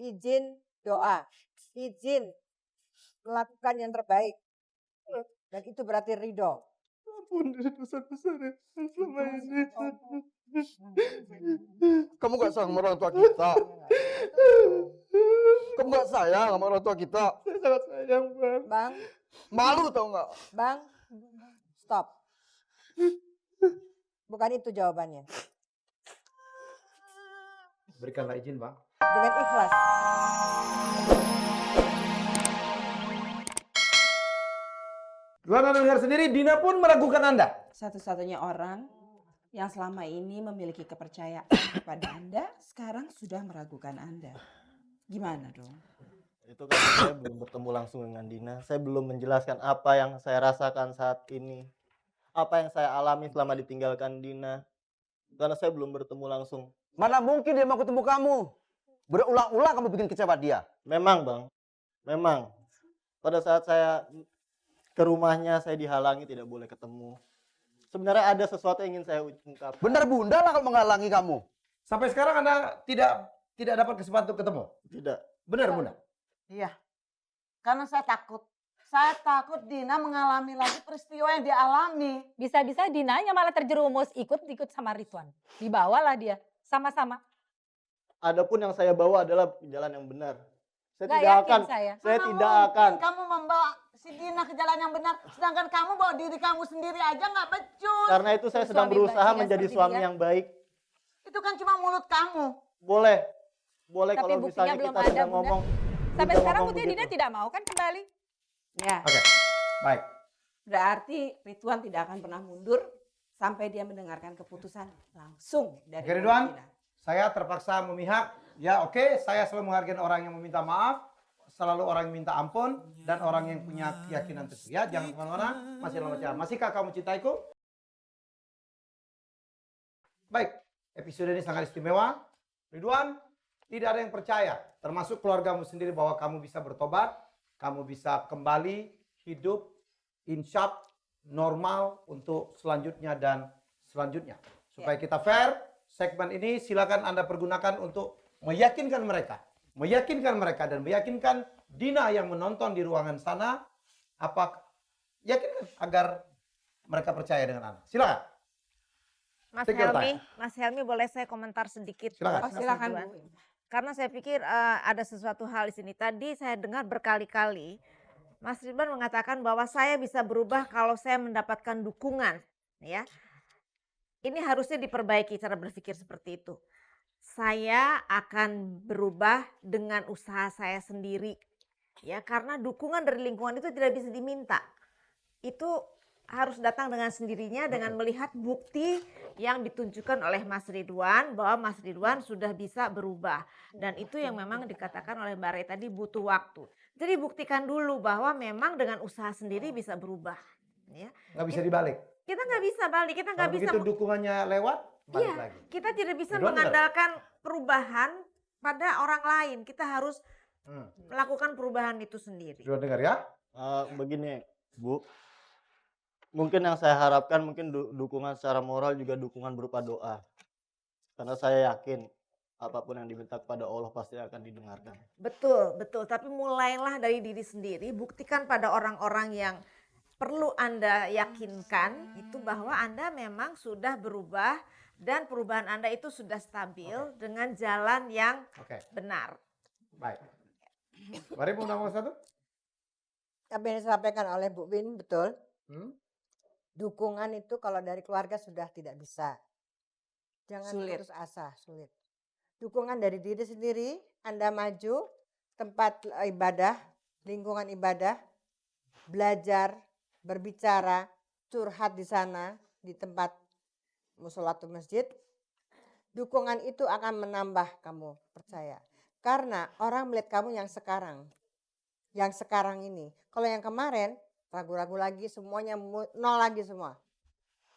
izin doa, izin melakukan yang terbaik. Dan itu berarti ridho. Ampun dosa besar ya selama ini. Kamu gak sayang sama orang tua kita. Kamu gak sayang sama orang tua kita. Saya sangat sayang, Bang. Bang, Malu tau gak? Bang, stop. Bukan itu jawabannya. Berikanlah izin, Bang. Dengan ikhlas. Tuhan Anda dengar sendiri, Dina pun meragukan Anda. Satu-satunya orang yang selama ini memiliki kepercayaan kepada Anda, sekarang sudah meragukan Anda. Gimana dong? Itu karena saya belum bertemu langsung dengan Dina. Saya belum menjelaskan apa yang saya rasakan saat ini. Apa yang saya alami selama ditinggalkan Dina. Karena saya belum bertemu langsung. Mana mungkin dia mau ketemu kamu? Berulang-ulang kamu bikin kecewa dia. Memang, Bang. Memang. Pada saat saya ke rumahnya, saya dihalangi, tidak boleh ketemu. Sebenarnya ada sesuatu yang ingin saya ungkapkan. Bener bunda lah kalau menghalangi kamu. Sampai sekarang Anda tidak dapat kesempatan untuk ketemu? Tidak. Benar, Bunda? Iya, karena saya takut. Saya takut Dina mengalami lagi peristiwa yang dialami. Bisa-bisa Dinanya malah terjerumus ikut sama Ridwan. Dibawalah dia sama-sama. Adapun yang saya bawa adalah jalan yang benar. Saya Nggak tidak yakin akan. saya. Saya Mana tidak mungkin akan. kamu membawa si Dina ke jalan yang benar, sedangkan kamu bawa diri kamu sendiri aja nggak becus. Karena itu saya sedang Suami berusaha bajingan menjadi seperti suami dia. yang baik. Itu kan cuma mulut kamu. Boleh. Boleh Tapi kalau buktinya misalnya belum kita ada, sedang Bunda. ngomong. Sampai Bunda sekarang ngomong buktinya Dina begitu. tidak mau kan kembali. Ya, Oke, baik. berarti Ridwan tidak akan pernah mundur sampai dia mendengarkan keputusan langsung dari Oke, Ridwan. Dina. Saya terpaksa memihak. Ya oke, saya selalu menghargai orang yang meminta maaf. Selalu orang yang minta ampun. Dan orang yang punya keyakinan teguh. Ya, jangan kemana-mana. Masih dalam acara. Masihkah kamu cintaiku? Baik, episode ini sangat istimewa. Ridwan, tidak ada yang percaya. Termasuk keluargamu sendiri bahwa kamu bisa bertobat. Kamu bisa kembali hidup insya normal untuk selanjutnya dan selanjutnya. Supaya kita fair, segmen ini silakan Anda pergunakan untuk meyakinkan mereka dan meyakinkan Dina yang menonton di ruangan sana yakinkan agar mereka percaya dengan Anda. Silakan. Take your time. Mas Helmi boleh saya komentar sedikit? Silakan. Oh, silakan Ridwan? Bu. Karena saya pikir ada sesuatu hal di sini. Tadi saya dengar berkali-kali Mas Ridwan mengatakan bahwa saya bisa berubah kalau saya mendapatkan dukungan, ya. Ini harusnya diperbaiki cara berpikir seperti itu. Saya akan berubah dengan usaha saya sendiri, ya, karena dukungan dari lingkungan itu tidak bisa diminta. Itu harus datang dengan sendirinya dengan melihat bukti yang ditunjukkan oleh Mas Ridwan bahwa Mas Ridwan sudah bisa berubah, dan itu yang memang dikatakan oleh Mbak Ray tadi butuh waktu. Jadi buktikan dulu bahwa memang dengan usaha sendiri bisa berubah, ya. Nggak bisa dibalik. Kita nggak bisa balik, kita nggak Kalau bisa. begitu dukungannya lewat, balik Iya, lagi. kita tidak bisa Ridwan benar. mengandalkan perubahan pada orang lain. Kita harus melakukan perubahan itu sendiri. Ridwan dengar ya? Begini, Bu. Mungkin yang saya harapkan mungkin dukungan secara moral juga dukungan berupa doa. Karena saya yakin apapun yang diminta kepada Allah pasti akan didengarkan. Betul, betul. Tapi mulailah dari diri sendiri. Buktikan pada orang-orang yang perlu Anda yakinkan itu bahwa Anda memang sudah berubah dan perubahan Anda itu sudah stabil dengan jalan yang benar. Baik. Mari mau ngomong satu. Apa yang disampaikan oleh Bu Win betul. Dukungan itu kalau dari keluarga sudah tidak bisa. Jangan Sulit. putus asa, sulit. Dukungan dari diri sendiri, Anda maju, tempat ibadah, lingkungan ibadah, belajar, berbicara, curhat di sana, di tempat musola atau masjid. Dukungan itu akan menambah kamu, percaya. Karena orang melihat kamu yang sekarang ini. Kalau yang kemarin, ragu-ragu lagi, semuanya nol lagi semua.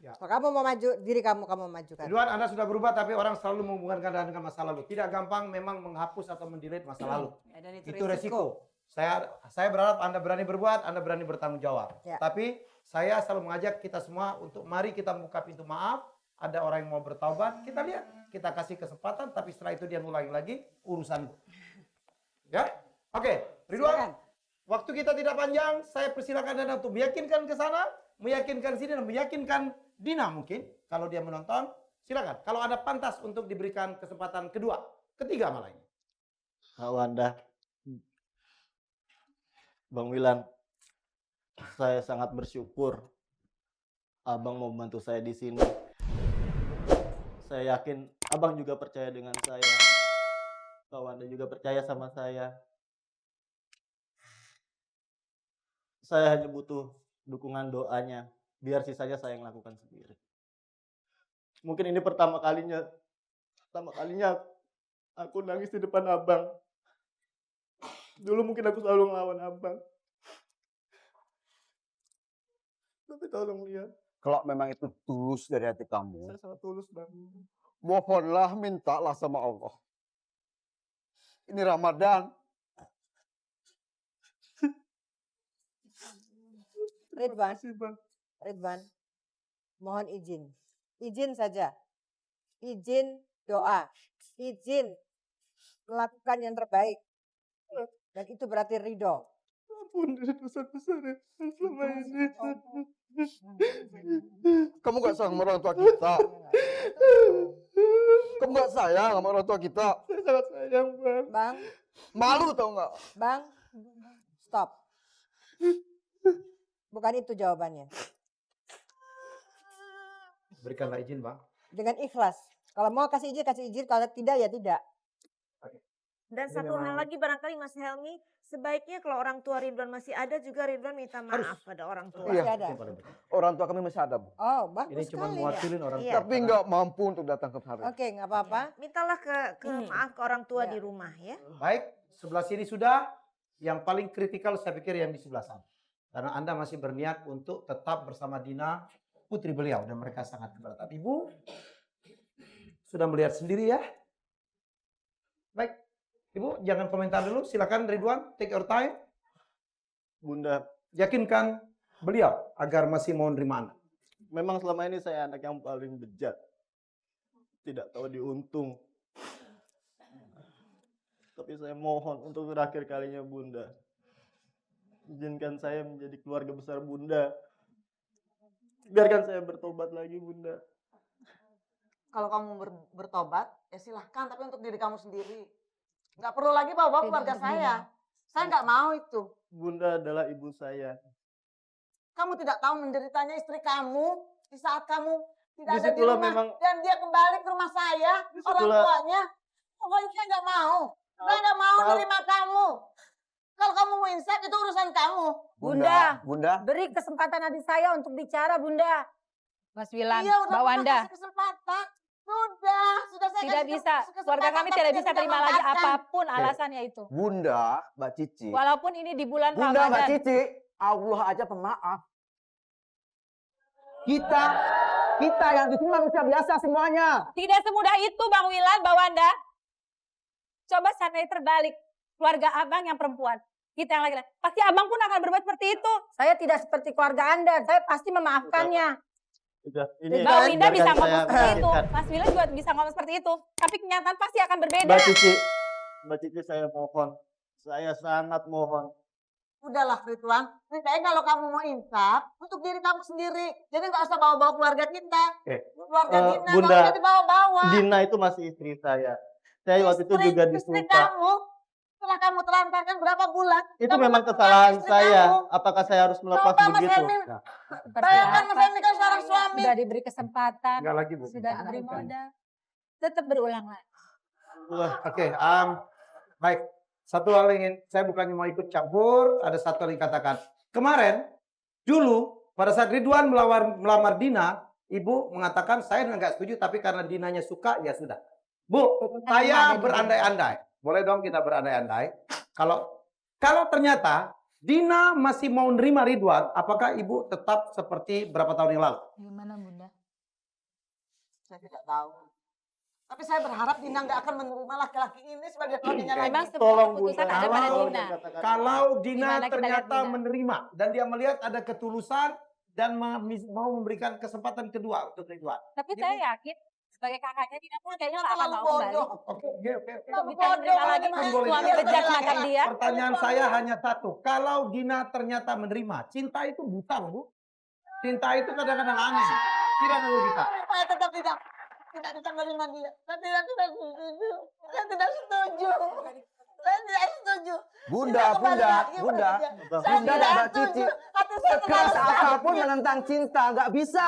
Ya. Kalau kamu mau maju, diri kamu majukan. Ridwan, Anda sudah berubah tapi orang selalu menghubungkan Anda dengan masa lalu. Tidak gampang memang menghapus atau mendelete masa lalu. Ya, dan Itu resiko. Saya berharap Anda berani berbuat, Anda berani bertanggung jawab. Ya. Tapi saya selalu mengajak kita semua untuk mari kita buka pintu maaf. Ada orang yang mau bertaubat, kita lihat. Kita kasih kesempatan, tapi setelah itu dia ngulangi lagi, urusan. Ya, oke. Ridwan, Silakan. waktu kita tidak panjang, saya persilakan Anda untuk meyakinkan ke sana, meyakinkan sini, dan meyakinkan Dina mungkin kalau dia menonton. Silakan. Kalau Anda pantas untuk diberikan kesempatan kedua, ketiga malah ini. Kak Wanda, Bang Wilan, saya sangat bersyukur Abang mau membantu saya di sini. Saya yakin Abang juga percaya dengan saya. Kak Wanda juga percaya sama saya. Saya hanya butuh dukungan doanya, biar sisanya saya yang lakukan sendiri. Mungkin ini pertama kalinya aku nangis di depan Abang. Dulu mungkin aku selalu ngelawan Abang. Tapi tolong lihat, Kalau memang itu tulus dari hati kamu, saya sangat tulus, Bang. mohonlah, mintalah sama Allah. Ini Ramadan. Ridwan, Makasih, Bang. Ridwan, mohon izin. Izin saja. Izin doa. Izin melakukan yang terbaik. Dan itu berarti ridho. Ampun dari dosa besar ya selama ini. Kamu gak sayang sama orang tua kita. Kamu gak sayang sama orang tua kita. Saya sangat sayang, Bang. Bang, Malu tau gak? Bang, stop. Bukan itu jawabannya. Berikanlah izin, Bang. Dengan ikhlas. Kalau mau kasih izin. Kalau tidak, ya tidak. Dan Ini satu hal memang- lagi barangkali Mas Helmi, sebaiknya kalau orang tua Ridwan masih ada juga Ridwan minta maaf pada orang tua. Iya. Masih ada. Yang paling penting. Orang tua kami masih ada, Bu. Oh, Ini bagus cuma sekali. mewakilin orang Iya. tua. Tapi nggak mampu untuk datang ke hari. Oke, nggak apa-apa. Mintalah ke maaf ke orang tua Ya. di rumah ya. Baik, sebelah sini sudah. Yang paling kritikal saya pikir yang di sebelah sana. Karena Anda masih berniat untuk tetap bersama Dina, putri beliau. Dan mereka sangat keberatan. Ibu, sudah melihat sendiri ya. Baik, Ibu jangan komentar dulu. Silakan Ridwan, take your time. Bunda, Yakinkan beliau agar masih mau nerima Anda. memang selama ini saya anak yang paling bejat. Tidak tahu diuntung. Tapi saya mohon untuk terakhir kalinya, Bunda. Izinkan saya menjadi keluarga besar Bunda. Biarkan saya bertobat lagi, Bunda. Kalau kamu bertobat, ya silahkan. Tapi untuk diri kamu sendiri. Nggak perlu lagi bawa-bawa Tidak keluarga untuk saya. Saya nggak mau itu. Bunda adalah ibu saya. Kamu tidak tahu menderitanya istri kamu di saat kamu tidak ada di Disitulah rumah. memang- Dan dia kembali ke rumah saya, orang Disitulah- tuanya. Pokoknya saya nggak mau. Saya nggak mau Maaf. nerima kamu. Kalau kamu mau insaf, itu urusan kamu. Bunda, Bunda. beri kesempatan adik saya untuk bicara, Bunda. Mas Wilan, Iya, udah Mbak pernah Wanda. kasih kesempatan. Sudah saya Tidak kasih bisa, kesempatan, keluarga kami tapi tidak dia bisa terima lagi maafkan. apapun alasannya itu. Bunda, Mbak Cici. Walaupun ini di bulan Bunda, Mbak Ramadan. Cici. Allah aja pemaaf. Kita yang di sini manusia biasa semuanya. Tidak semudah itu Bang Wilan, Mbak Wanda. Coba seandainya terbalik. Keluarga abang yang perempuan. Kita yang laki-laki. Pasti abang pun akan berbuat seperti itu. Saya tidak seperti keluarga Anda. Saya pasti memaafkannya. Udah, ini Mbak Winda bisa biarkan ngomong saya seperti itu. meyakinkan. Mas Wilan juga bisa ngomong seperti itu. Tapi kenyataan pasti akan berbeda. Mbak Cici saya mohon. Saya sangat mohon. Udahlah Ridwan, kayaknya kalau kamu mau insaf, untuk diri kamu sendiri. Jadi nggak usah bawa-bawa keluarga kita. Keluarga Dina, Bunda, nggak usah dibawa-bawa. Dina itu masih istri saya. Saya waktu itu juga Istri disuka. kamu, setelah kamu telantarkan berapa bulan? Itu kamu memang lakukan kesalahan istri saya. kamu. Apakah saya harus melepas Coba Mas begitu? Helmi, Seperti bayangkan Mas apa? Helmi kan seorang suami. Sudah diberi kesempatan. Enggak lagi, Bu. Sudah diberi modal. Tetap berulang lagi. Wah, Oke, baik. Satu hal ingin, saya bukannya mau ikut campur, ada satu hal yang katakan. Kemarin, dulu, pada saat Ridwan melamar Dina, Ibu mengatakan, saya nggak setuju, tapi karena Dinanya suka, ya sudah. Bu, saya berandai-andai. Boleh dong kita berandai-andai. Kalau ternyata Dina masih mau nerima Ridwan, apakah Ibu tetap seperti berapa tahun yang lalu? Gimana Bunda? Saya tidak tahu. Tapi saya berharap Dina nggak akan menerima laki-laki ini sebagai suaminya lagi. Memang sebuah tolong keputusan Bunda. ada pada Kalau- Dina. Kalau Dina Gimana kita lihat ternyata Dina? menerima dan dia melihat ada ketulusan dan mau memberikan kesempatan kedua untuk Ridwan. Tapi Ibu- saya yakin Sebagai kakaknya Dina pun kayaknya nggak akan Terlalu mau kembali. bodoh. Oke. Terlalu Bisa menerima bodoh, lagi Mas. suami bejat macam dia. Pertanyaan saya hanya satu. Kalau Gina ternyata menerima, cinta itu buta loh, Bu. Cinta itu kadang-kadang aneh. Tidak dulu kita. Saya tetap tidak menerima dia. Saya tidak setuju. Saya tidak setuju. Saya tidak setuju. Bunda, Kita kembali Bunda, lagi Bunda. bekerja. Betul. Saya Bunda tidak dan Mbak setuju. Cici. Hati saya Sekeras terlalu apapun sakit. menentang cinta, nggak bisa.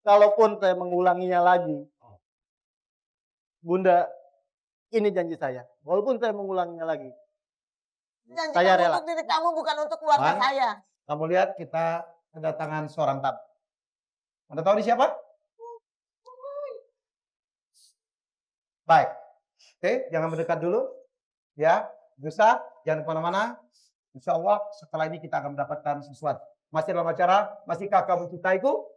Kalaupun saya mengulanginya lagi, Bunda, ini janji saya. Walaupun saya mengulanginya lagi, Janji Saya kamu rela. untuk diri kamu, bukan untuk keluarga Man. saya. Kamu lihat kita kedatangan seorang tamu. Anda tahu dia siapa? Baik. Oke, jangan mendekat dulu. Ya, Gusa, jangan kemana-mana. Insya Allah setelah ini kita akan mendapatkan sesuatu. Masih dalam acara, masihkah kamu mencintaiku?